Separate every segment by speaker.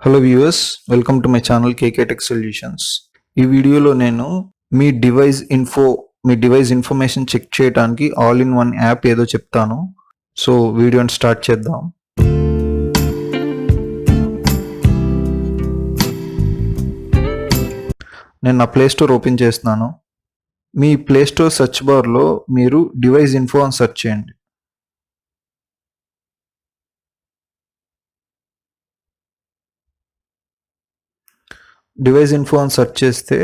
Speaker 1: Hello viewers, welcome to my channel KK tech solutions. ఈ వీడియోలో నేను మీ డివైస్ ఇన్ఫర్మేషన్ చెక్ చేయడానికి ఆల్ ఇన్ వన్ యాప్ ఏదో చెప్తాను. సో వీడియోని స్టార్ట్ చేద్దాం. నేను నా ప్లే స్టోర్ ఓపెన్ చేస్తున్నాను. మీ ప్లే స్టోర్ సెర్చ్ బార్లో మీరు డివైస్ ఇన్ఫో అని సెర్చ్ చేయండి. డివైస్ ఇన్ఫో అని సెర్చ్ చేస్తే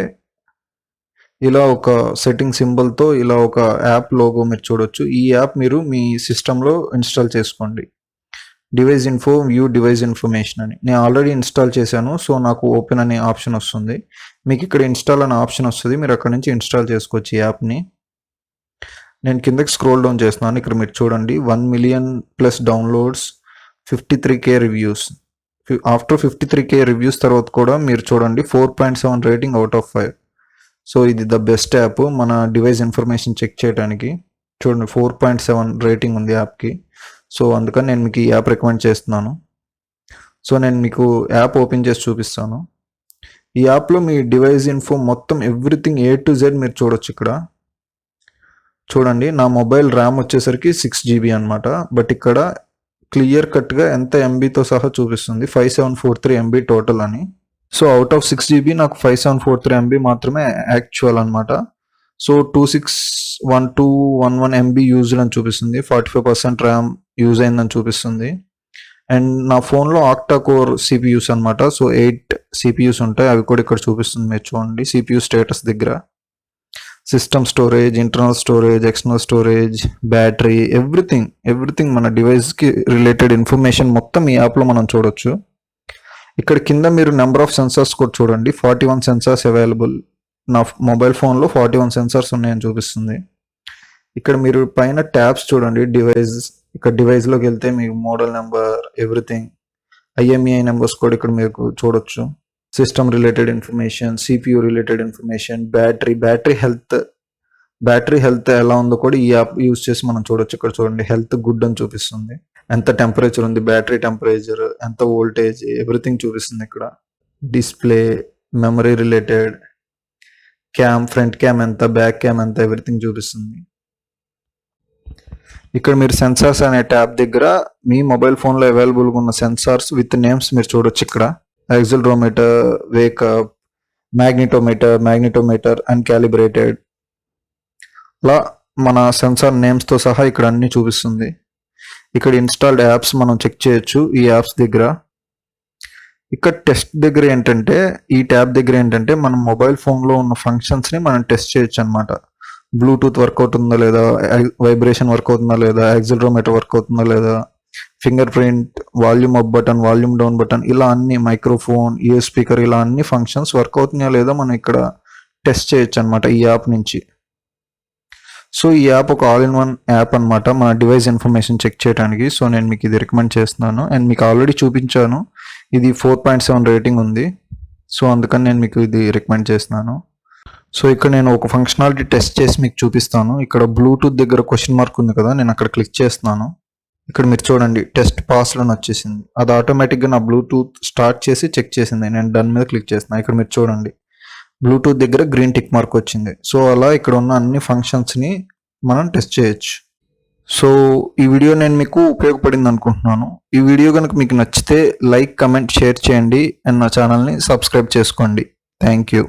Speaker 1: ఇలా ఒక సెట్టింగ్ సింబల్తో ఇలా ఒక యాప్ లోగో మీరు చూడొచ్చు. ఈ యాప్ మీరు మీ సిస్టంలో ఇన్స్టాల్ చేసుకోండి. Device info view device information అని నేను ఆల్రెడీ ఇన్స్టాల్ చేశాను. సో నాకు ఓపెన్ అనే ఆప్షన్ వస్తుంది. మీకు ఇక్కడ ఇన్స్టాల్ అనే ఆప్షన్ వస్తుంది. మీరు అక్కడ నుంచి ఇన్స్టాల్ చేసుకోవచ్చు ఈ యాప్ని. నేను కిందకి స్క్రోల్ డౌన్ చేస్తున్నాను. ఇక్కడ మీరు చూడండి 1 million+ downloads, 53K reviews. After 53K reviews తర్వాత కూడా మీరు చూడండి 4.7 రేటింగ్ అవుట్ ఆఫ్ 5. సో ఇది ద బెస్ట్ యాప్ మన డివైస్ ఇన్ఫర్మేషన్ చెక్ చేయడానికి. చూడండి 4.7 రేటింగ్ ఉంది యాప్కి. సో అందుకని నేను మీకు ఈ యాప్ రికమెండ్ చేస్తున్నాను. సో నేను మీకు యాప్ ఓపెన్ చేసి చూపిస్తాను. ఈ యాప్లో మీ డివైస్ ఇన్ఫో మొత్తం ఎవ్రీథింగ్ A to Z మీరు చూడొచ్చు. ఇక్కడ చూడండి, నా మొబైల్ ర్యామ్ వచ్చేసరికి 6GB అనమాట. బట్ ఇక్కడ క్లియర్ కట్గా ఎంత ఎంబీతో సహా చూపిస్తుంది, 5743 MB టోటల్ అని. సో అవుట్ ఆఫ్ 6GB నాకు 5743 MB మాత్రమే యాక్చువల్ అనమాట. సో 261211 MB యూజ్డ్ అని చూపిస్తుంది, 45% ర్యామ్ యూజ్ అయిందని చూపిస్తుంది. అండ్ నా ఫోన్లో ఆక్టా కోర్ సిపియూస్ అనమాట. సో 8 సిపియూస్ ఉంటాయి, అవి కూడా ఇక్కడ చూపిస్తుంది. మీరు చూడండి సిపియూ స్టేటస్ దగ్గర system storage, internal storage, external storage, battery, everything మన డివైస్కి రిలేటెడ్ ఇన్ఫర్మేషన్ మొత్తం ఈ యాప్లో మనం చూడొచ్చు. ఇక్కడ కింద మీరు నెంబర్ ఆఫ్ సెన్సార్స్ కూడా చూడండి, 41 సెన్సార్స్ అవైలబుల్. నా మొబైల్ ఫోన్లో 41 సెన్సార్స్ ఉన్నాయని చూపిస్తుంది. ఇక్కడ మీరు పైన ట్యాబ్స్ చూడండి, ఇక్కడ డివైస్లోకి వెళ్తే మీకు model number, everything, IMEI numbers కూడా ఇక్కడ మీకు చూడొచ్చు. System related information, CPU related information, battery health ఎలా ఉందో కూడా ఈ యాప్ యూజ్ చేసి మనం చూడొచ్చు. ఇక్కడ చూడండి హెల్త్ గుడ్ అని చూపిస్తుంది, ఎంత టెంపరేచర్ ఉంది, బ్యాటరీ టెంపరేచర్, ఎంత వోల్టేజ్, ఎవ్రీథింగ్ చూపిస్తుంది. ఇక్కడ display, memory related, front cam ఎంత, బ్యాక్ క్యామ్ ఎంత, ఎవ్రీథింగ్ చూపిస్తుంది. ఇక్కడ మీరు సెన్సార్స్ అనే ట్యాబ్ దగ్గర మీ మొబైల్ ఫోన్లో అవైలబుల్గా ఉన్న సెన్సార్స్ విత్ నేమ్స్ మీరు చూడొచ్చు. ఇక్కడ accelerometer, wake up, magnetometer and calibrated, అలా మన సెన్సార్ నేమ్స్తో సహా ఇక్కడ అన్ని చూపిస్తుంది. ఇక్కడ ఇన్స్టాల్డ్ యాప్స్ మనం చెక్ చేయొచ్చు ఈ యాప్స్ దగ్గర. ఇక్కడ టెస్ట్ దగ్గర ఏంటంటే, ఈ ట్యాబ్ దగ్గర ఏంటంటే మన మొబైల్ ఫోన్లో ఉన్న ఫంక్షన్స్ని మనం టెస్ట్ చేయొచ్చు అనమాట. బ్లూటూత్ వర్క్ అవుతుందా లేదా, వైబ్రేషన్ వర్క్ అవుతుందా లేదా, యాక్సిలరోమీటర్ వర్క్ అవుతుందా లేదా, finger print, volume up button, volume down button, ఇలా అన్ని, మైక్రోఫోన్, ఇయర్ స్పీకర్, ఇలా అన్ని ఫంక్షన్స్ వర్క్ అవుతున్నాయా లేదా మనం ఇక్కడ టెస్ట్ చేయొచ్చు అనమాట ఈ యాప్ నుంచి. సో ఈ యాప్ ఒక ఆల్ ఇన్ వన్ యాప్ అనమాట మన డివైస్ ఇన్ఫర్మేషన్ చెక్ చేయడానికి. సో నేను మీకు ఇది రికమెండ్ చేస్తున్నాను. అండ్ మీకు ఆల్రెడీ చూపించాను, ఇది 4.7 రేటింగ్ ఉంది. సో అందుకని నేను మీకు ఇది రికమెండ్ చేస్తున్నాను. సో ఇక్కడ నేను ఒక ఫంక్షనాలిటీ టెస్ట్ చేసి మీకు చూపిస్తాను. ఇక్కడ బ్లూటూత్ దగ్గర క్వశ్చన్ మార్క్ ఉంది కదా, నేను అక్కడ క్లిక్ చేస్తున్నాను. ఇక్కడ మీరు చూడండి టెస్ట్ పాస్డ్ అని వచ్చేసింది. అది ఆటోమేటిక్గా నా బ్లూటూత్ స్టార్ట్ చేసి చెక్ చేసింది. నేను డన్ మీద క్లిక్ చేస్తున్నాను. ఇక్కడ మీరు చూడండి బ్లూటూత్ దగ్గర గ్రీన్ టిక్ మార్క్ వచ్చింది. సో అలా ఇక్కడ ఉన్న అన్ని ఫంక్షన్స్ని మనం టెస్ట్ చేయొచ్చు. సో ఈ వీడియో నేను మీకు ఉపయోగపడింది అనుకుంటున్నాను. ఈ వీడియో కనుక మీకు నచ్చితే లైక్, కమెంట్, షేర్ చేయండి అండ్ నా ఛానల్ని సబ్స్క్రైబ్ చేసుకోండి. Thank you.